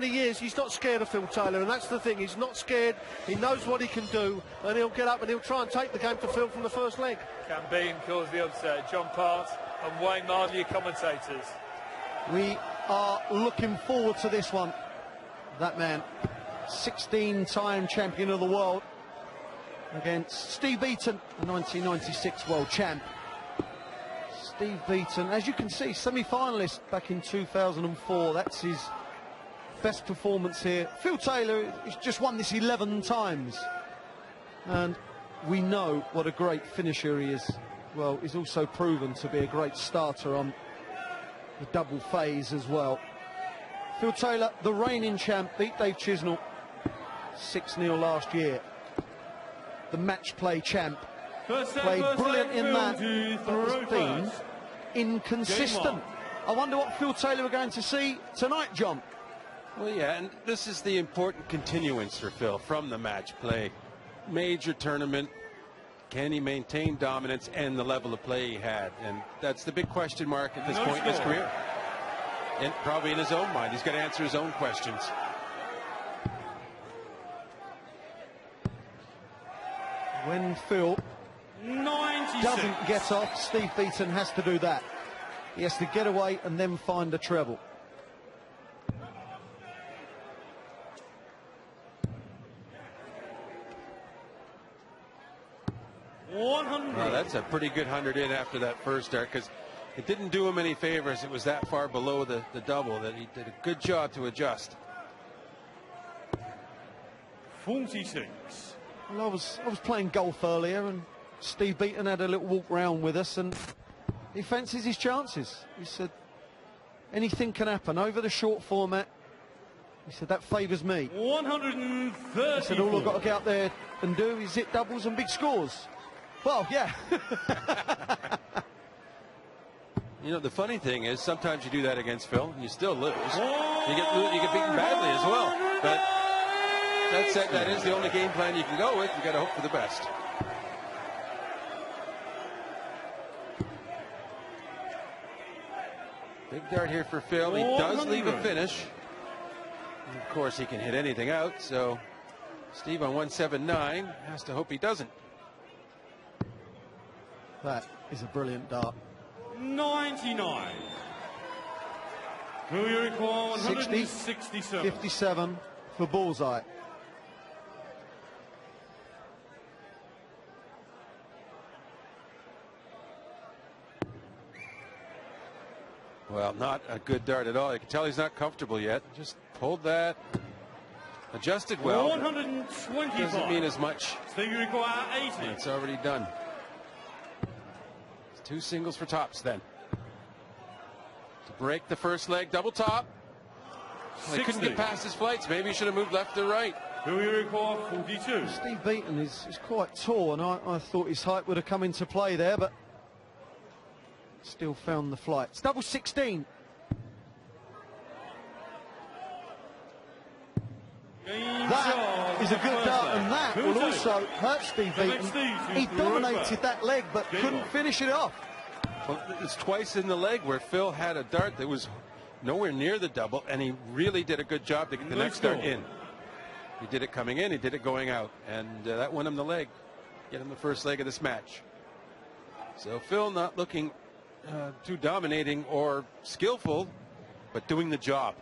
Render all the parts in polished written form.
many years, he's not scared of Phil Taylor, and that's the thing. He's not scared. He knows what he can do, and he'll get up and he'll try and take the game to Phil from the first leg. Can Beaton cause the upset? John Part and Wayne Mardley, your commentators. We are looking forward to this one. That man, 16-time champion of the world, against Steve Beaton, the 1996 world champ. Steve Beaton, as you can see, semi-finalist back in 2004. That's his best performance here. Phil Taylor has just won this 11 times. And we know what a great finisher he is. Well, he's also proven to be a great starter on the double phase as well. Phil Taylor, the reigning champ, beat Dave Chisnall 6-0 last year. The match play champ. Played brilliant in that, but has been inconsistent. I wonder what Phil Taylor we're going to see tonight, John. Well, yeah, and this is the important continuance for Phil from the match play. Major tournament. Can he maintain dominance and the level of play he had? And that's the big question mark at this point in his career. And probably in his own mind. He's got to answer his own questions. When Phil doesn't get off, Steve Beaton has to do that. He has to get away and then find a treble. Well, that's a pretty good 100 in after that first start, because it didn't do him any favors. It was that far below the double that he did a good job to adjust. 46. Well, I was playing golf earlier, and Steve Beaton had a little walk round with us, and he fancies his chances. He said, anything can happen over the short format. He said, that favours me. 130. He said, all I've got to get out there and do is hit doubles and big scores. Well, yeah. You know, the funny thing is, sometimes you do that against Phil, and you still lose. You get beaten badly as well. But that said, that is the only game plan you can go with. You got to hope for the best. Big dart here for Phil. He does leave a finish. And of course, he can hit anything out. So Steve on 179 has to hope he doesn't. That is a brilliant dart. 99. Who you recall? 167. 57 for bullseye. Well, not a good dart at all. You can tell he's not comfortable yet. Just pulled that. Adjusted well. 125. Doesn't mean as much. So you require 80. It's already done. It's 2 singles for tops then. To break the first leg, double top. Well, he couldn't get past his flights. Maybe he should have moved left to right. Who you require? 42. Steve Beaton is quite tall, and I thought his height would have come into play there, but still found the flights. Double 16. That is a good dart, and that will also hurt Steve Beaton. He dominated that leg, but couldn't finish it off. Well, it's twice in the leg where Phil had a dart that was nowhere near the double, and he really did a good job to get the next dart in. He did it coming in, he did it going out, and that won him the leg. Get him the first leg of this match. So Phil not looking too dominating or skillful, but doing the job.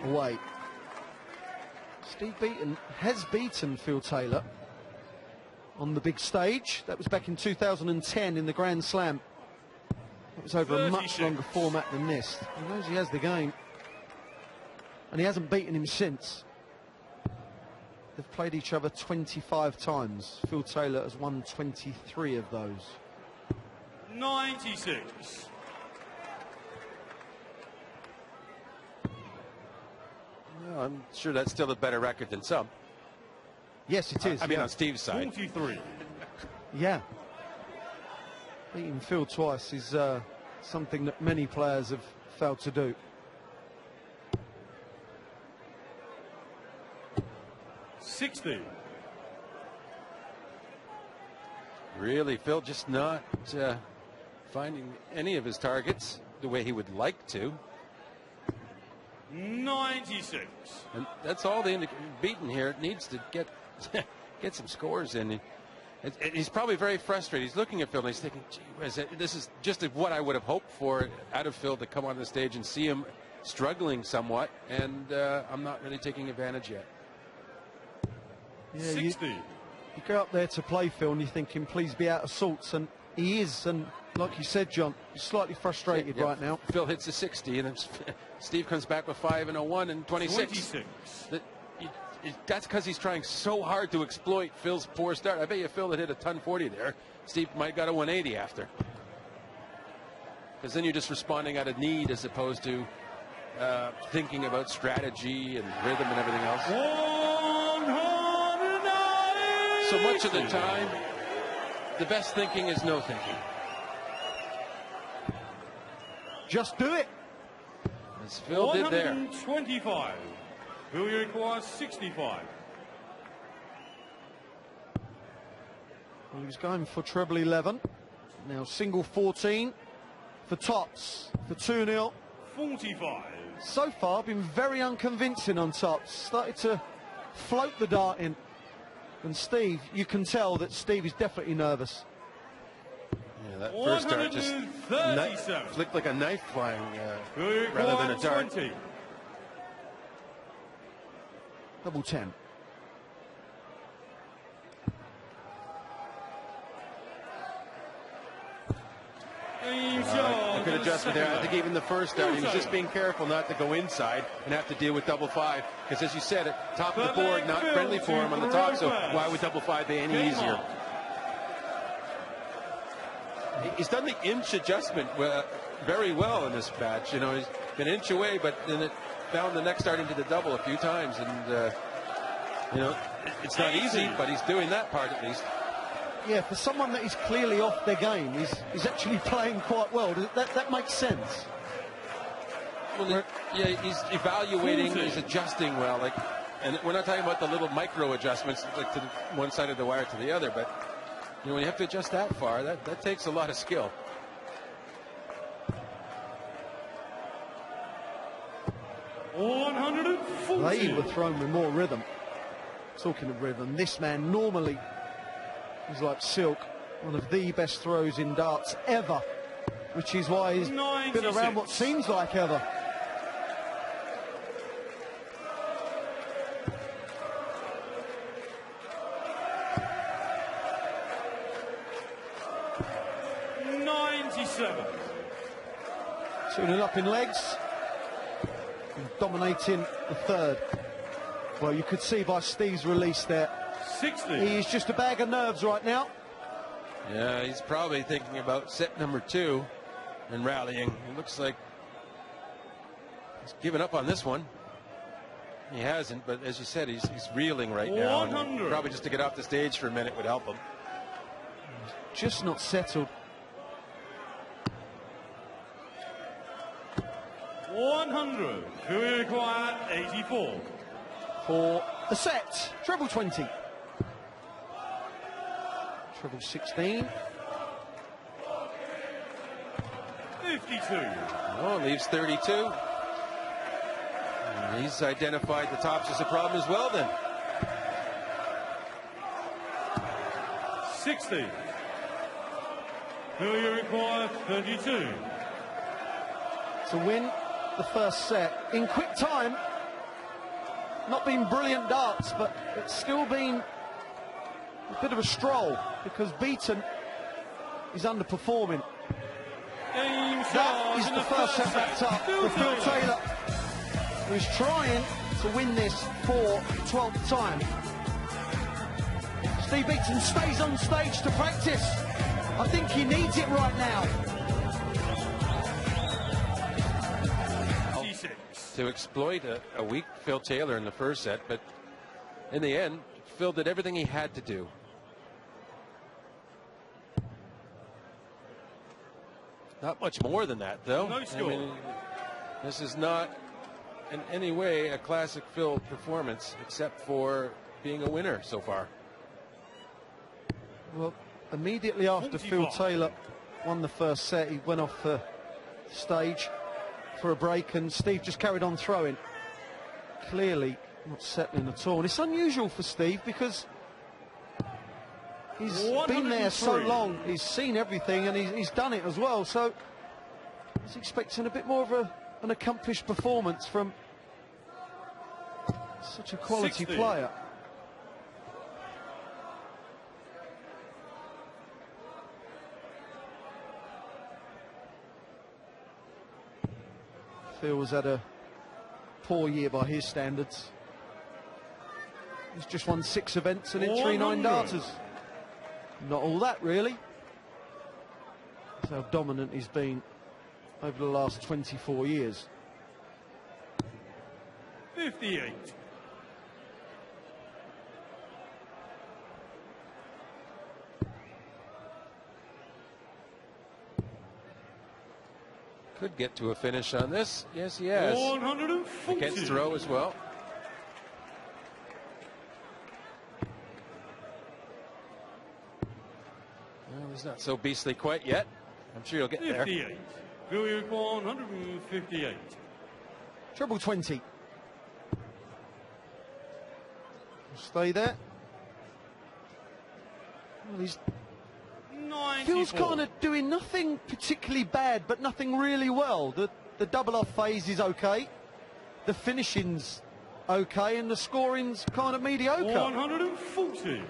Wait. Steve Beaton has beaten Phil Taylor on the big stage. That was back in 2010 in the Grand Slam. It was over a much longer format than this. He knows he has the game, and he hasn't beaten him since. They've played each other 25 times. Phil Taylor has won 23 of those. 96. Well, I'm sure that's still a better record than some. Yes, it is. I mean, on Steve's side. 43. Yeah. Beating Phil twice is something that many players have failed to do. 60. Really, Phil just not finding any of his targets the way he would like to. 96. And that's all the Beaton here needs to get get some scores in. He's probably very frustrated. He's looking at Phil and he's thinking, gee whiz, this is just what I would have hoped for out of Phil, to come on the stage and see him struggling somewhat, and I'm not really taking advantage yet. Yeah, 60. You go up there to play Phil and you're thinking, please be out of sorts, and he is. And like you said, John, he's slightly frustrated right now. Phil hits a 60, and then Steve comes back with 5 and a 1 and 26. That's because he's trying so hard to exploit Phil's poor start. I bet you Phil had hit a ton 40 there. Steve might have got a 180 after. Because then you're just responding out of need as opposed to thinking about strategy and rhythm and everything else. So much of the time, the best thinking is no thinking. Just do it. As Phil did there. 125. Will you require 65? Well, he was going for treble 11. Now single 14 for tops for 2-0. 45. So far, been very unconvincing on tops. Started to float the dart in. And Steve, you can tell that Steve is definitely nervous. Yeah, that first dart just flicked like a knife flying rather than a dart. 20. Double 10. A good adjustment there. I think even the first dart, he was just being careful not to go inside and have to deal with double 5. Because as you said, at top of the board, not friendly for him on the top. So why would double 5 be any easier? He's done the inch adjustment very well in this match. You know, he's been an inch away, but then it found the next dart into the double a few times. And, you know, it's not easy, but he's doing that part at least. Yeah, for someone that is clearly off their game, he's actually playing quite well. That makes sense. Well, yeah, he's evaluating, he's adjusting well. Like, and we're not talking about the little micro adjustments, like to one side of the wire to the other, but you know, when you have to adjust that far, that takes a lot of skill. They were thrown with more rhythm. Talking of rhythm, this man normally is like silk, one of the best throws in darts ever, which is why he's been around what seems like ever. Tuning up in legs and dominating the third. Well, you could see by Steve's release there, 60. He's just a bag of nerves right now. Yeah, he's probably thinking about set number 2 and rallying. It looks like he's given up on this one. He hasn't, but as you said, he's reeling right now. And probably just to get off the stage for a minute would help him. Just not settled. 100. Who will require 84? For the set, treble 20. Treble 16. 52. Oh, leaves 32. And he's identified the tops as a problem as well then. 60. Who you require 32? To win the first set in quick time. Not been brilliant darts, but it's still been a bit of a stroll because Beaton is underperforming. That is the first set wrapped up for Phil Taylor, who is trying to win this for the 12th time. Steve Beaton stays on stage to practice. I think he needs it right now. To exploit a weak Phil Taylor in the first set, but in the end, Phil did everything he had to do. Not much more than that, though. No score. I mean, this is not in any way a classic Phil performance, except for being a winner so far. Well, immediately after 45. Phil Taylor won the first set. He went off the stage for a break, and Steve just carried on throwing. Clearly not settling at all. And it's unusual for Steve because he's been there so long, he's seen everything, and he's done it as well. So he's expecting a bit more of an accomplished performance from such a quality player. Phil has had a poor year by his standards. He's just won 6 events and hit 3 9-darters. Not all that, really. That's how dominant he's been over the last 24 years. 58. Could get to a finish on this. Yes, he has. 140. Against throw as well. Well, he's not so beastly quite yet. I'm sure he'll get 58. there. 158. Treble 20. Stay there. Well, he's Phil's kind of doing nothing particularly bad, but nothing really well. The double-off phase is okay. The finishing's okay, and the scoring's kind of mediocre. 140.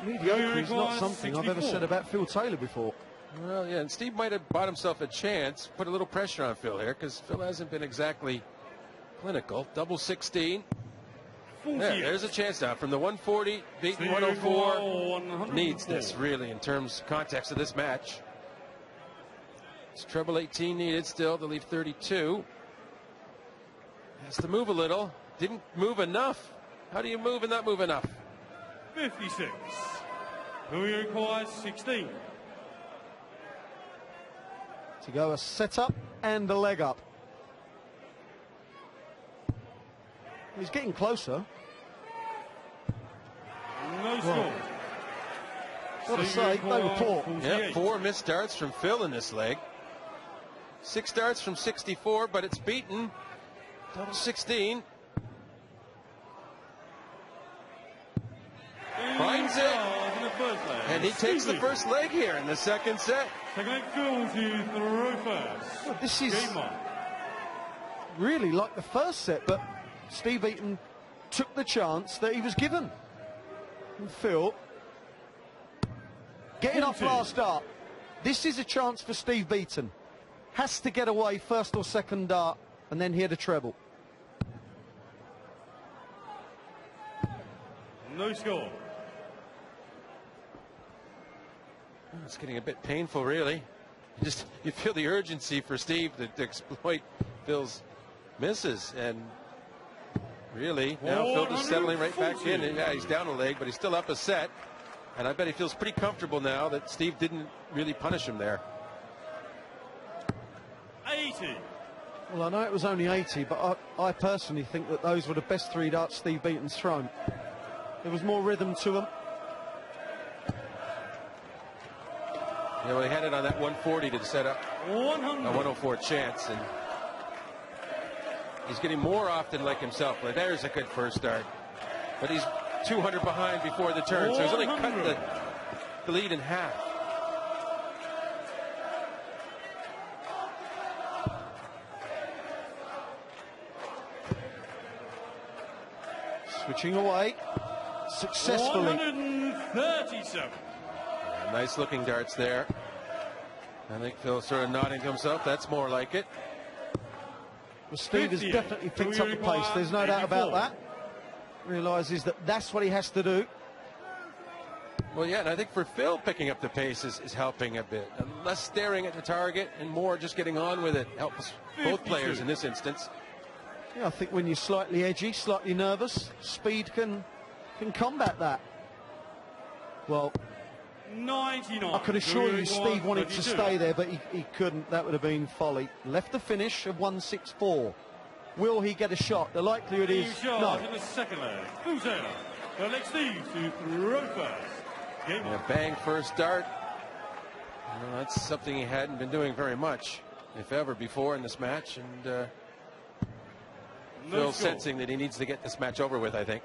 Mediocre is not something I've ever said about Phil Taylor before. Well, yeah, and Steve might have bought himself a chance, put a little pressure on Phil here, because Phil hasn't been exactly clinical. Double 16. There's a chance now from the 140, Beaton 104. Needs this, really, in terms of context of this match. It's treble 18 needed still to leave 32. Has to move a little. Didn't move enough. How do you move and not move enough? 56. Who requires 16. To go a set-up and a leg up. He's getting closer. No score. Got to say, no report. Yeah, 4 missed darts from Phil in this leg. 6 darts from 64, but it's Beaton. Double 16. Finds it. And he takes the first leg here in the second set. Second Phil to throw first. Well, this is really like the first set, but Steve Beaton took the chance that he was given. And Phil getting off last dart. This is a chance for Steve Beaton. Has to get away first or second dart and then hit a treble. No score. It's getting a bit painful, really. You feel the urgency for Steve to exploit Phil's misses, and really now Phil just settling right back in. And, yeah, he's down a leg, but he's still up a set, and I bet he feels pretty comfortable now that Steve didn't really punish him there. 80. Well, I know it was only 80, but I personally think that those were the best 3 darts Steve Beaton's thrown. There was more rhythm to them. Yeah, well, he had it on that 140 to set up 100. a 104 chance, and he's getting more often like himself. Like, there's a good first start, but he's 200 behind before the turn, so he's only cut the lead in half. Switching away successfully. 137. Nice looking darts there. I think Phil sort of nodding to himself. That's more like it. Well, Steve has definitely picked up the pace. There's no doubt about that. Realises that that's what he has to do. Well, yeah, and I think for Phil, picking up the pace is helping a bit. And less staring at the target and more just getting on with it helps both players in this instance. Yeah, I think when you're slightly edgy, slightly nervous, speed can combat that. Well, 99. I can assure you Steve wanted to stay there, but he couldn't. That would have been folly. Left the finish of 164. Will he get a shot? The likelihood is no. In the second leg. Phil Taylor. The next Steve to throw first. Yeah, bang first dart. Well, that's something he hadn't been doing very much, if ever, before in this match. And Phil sensing that he needs to get this match over with, I think.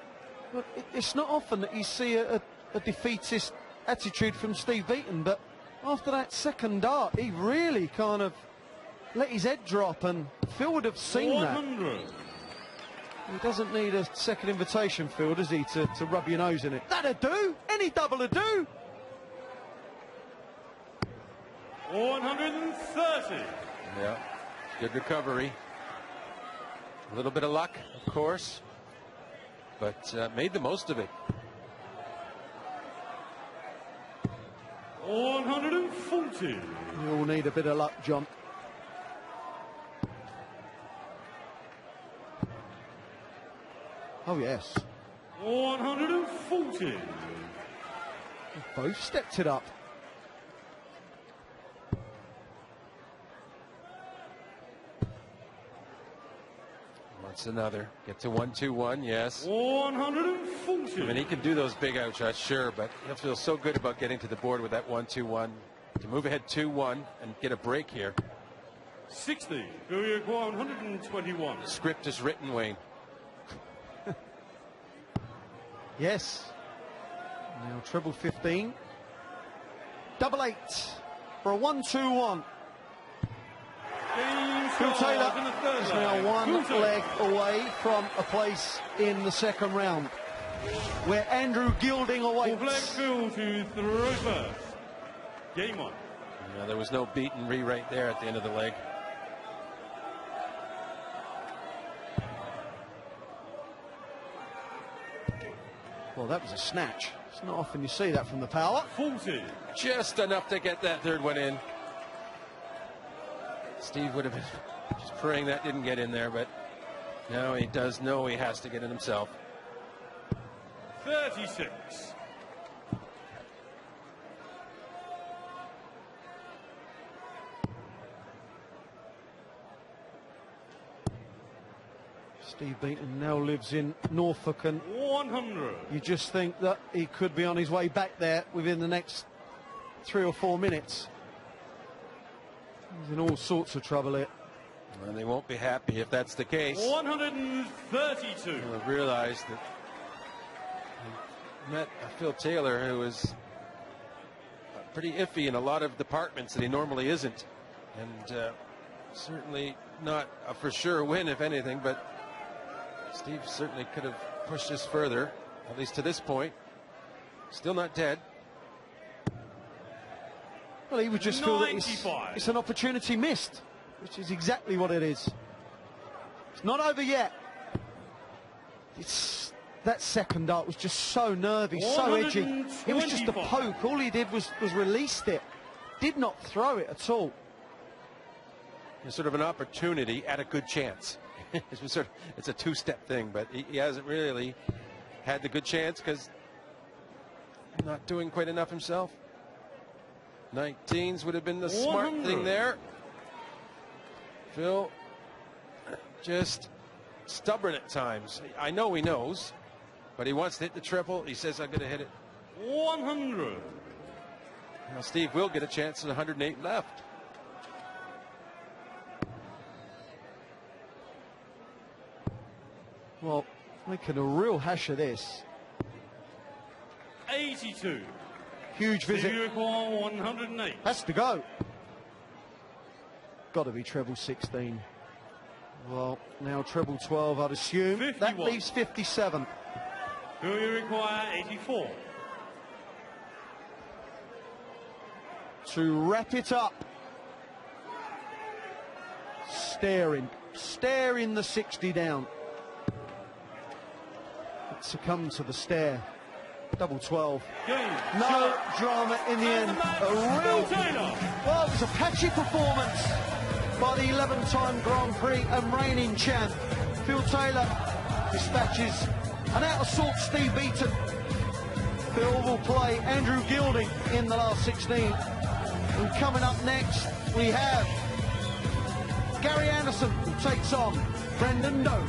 Well, it's not often that you see a defeatist attitude from Steve Beaton, but after that second dart, he really kind of let his head drop, and Phil would have seen 100. That. He doesn't need a second invitation, Phil, does he, to rub your nose in it? That'd do. Any double would do. 130. Yeah, good recovery. A little bit of luck, of course, but made the most of it. 140. You all need a bit of luck, John. Oh, yes. 140. They both stepped it up. What's another? Get to 1-2-1, yes. 140. I mean, he can do those big out shots, sure, but he'll feel so good about getting to the board with that 1-2-1 to move ahead 2-1 and get a break here. 60. Billiard 121. The script is written, Wayne. Yes. Now treble 15. Double 8 for a 1-2-1. Phil Taylor is now one leg away from a place in the second round, where Andrew Gilding awaits. Black Phil to throw first. Game on. Yeah, there was no Beaton rewrite there at the end of the leg. Well, that was a snatch. It's not often you see that from the power. 40. Just enough to get that third one in. Steve would have been just praying that didn't get in there, but now he does know he has to get it himself. 36. Steve Beaton now lives in Norfolk, and 100. you just think that he could be on his way back there within the next 3 or 4 minutes. He's in all sorts of trouble here. And they won't be happy if that's the case. 132. They'll realize that he met Phil Taylor, who is pretty iffy in a lot of departments that he normally isn't. And certainly not a for sure win, if anything, but Steve certainly could have pushed this further, at least to this point. Still not dead. Well, he would just feel that it's an opportunity missed, which is exactly what it is. It's not over yet. That second dart was just so nervy, so edgy. It was just a poke. All he did was released it. Did not throw it at all. It's sort of an opportunity at a good chance. It's a two-step thing, but he hasn't really had the good chance because not doing quite enough himself. 19s would have been the smart thing there. Phil just stubborn at times. I know he knows, but he wants to hit the triple. He says, I'm going to hit it. 100. Now Steve will get a chance at 108 left. Well, making a real hash of this. 82. Huge visit. 108. Has to go. Got to be treble 16. Well, now treble 12, I'd assume. 51. That leaves 57. Do you require 84? To wrap it up. Staring the 60 down. Succumb to the stare. Double 12. No drama in the end. Well, it was a patchy performance by the 11-time Grand Prix and reigning champ. Phil Taylor dispatches an out-of-sorts Steve Beaton. Phil will play Andrew Gilding in the last 16. And coming up next, we have Gary Anderson, who takes on Brendan Doe.